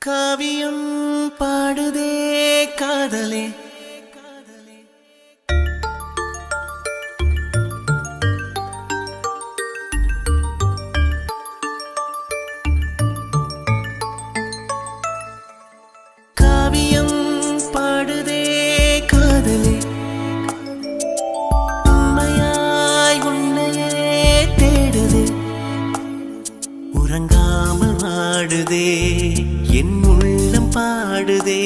காவியம் பாடுதே காதலே காவியம் பாடுதே காதலே உண்மையாய் உன்னையே தேடுதே உறங்காமல் வாடுதே என் உள்ளம் பாடுதே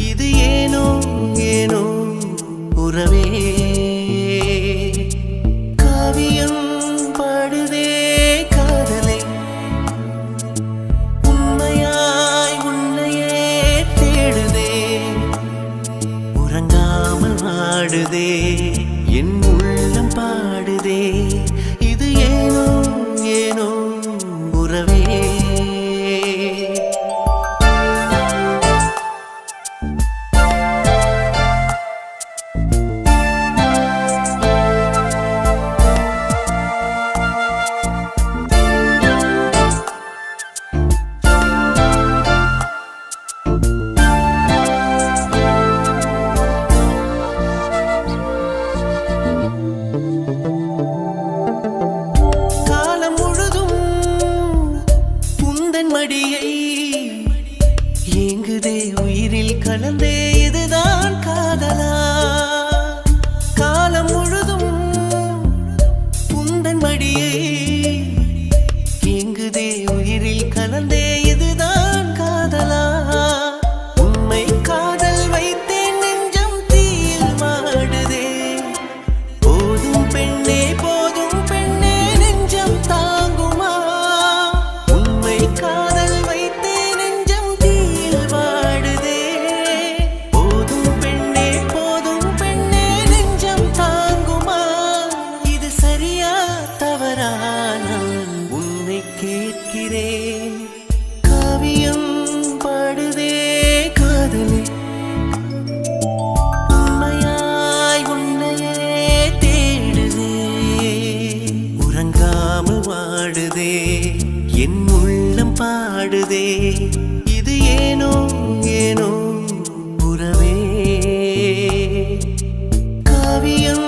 இது ஏனோ ஏனோ உறவே காவியம் பாடுதே காதலே உண்மையாய் உன்னையே தேடுதே உறங்காமல் வாடுதே என் உள்ளம் பாடுதே இது ஏனோ ஏனோ உறவே மடியை ஏங்குதே உயிரில் கலந்தே இதுதான் காதலா காலம் முழுதும் உந்தன் மடியை ஏங்குதே உயிரில் கலந்தே இதுதான் காதலா உண்மை காதல் வைத்தேன் நெஞ்சம் தீயில் மாடுதே போதும் பெண்ணே போதும் பெண்ணே நெஞ்சம் தாங்குமா உண்மை காதல் வைத்தேன் நெஞ்சம் தீயில் வாடுதே போதும் பெண்ணே போதும் பெண்ணே நெஞ்சம் தாங்குமா இது சரியா தவறா நான் உன்னை கேட்கிறேன் காவியம் பாடுதே காதலே உண்மையாய் உன்னையே தேடுதே உறங்காமல் வாடுதே என் உள்ளம் பாடுதே இது ஏனோ ஏனோ உறவே காவியம்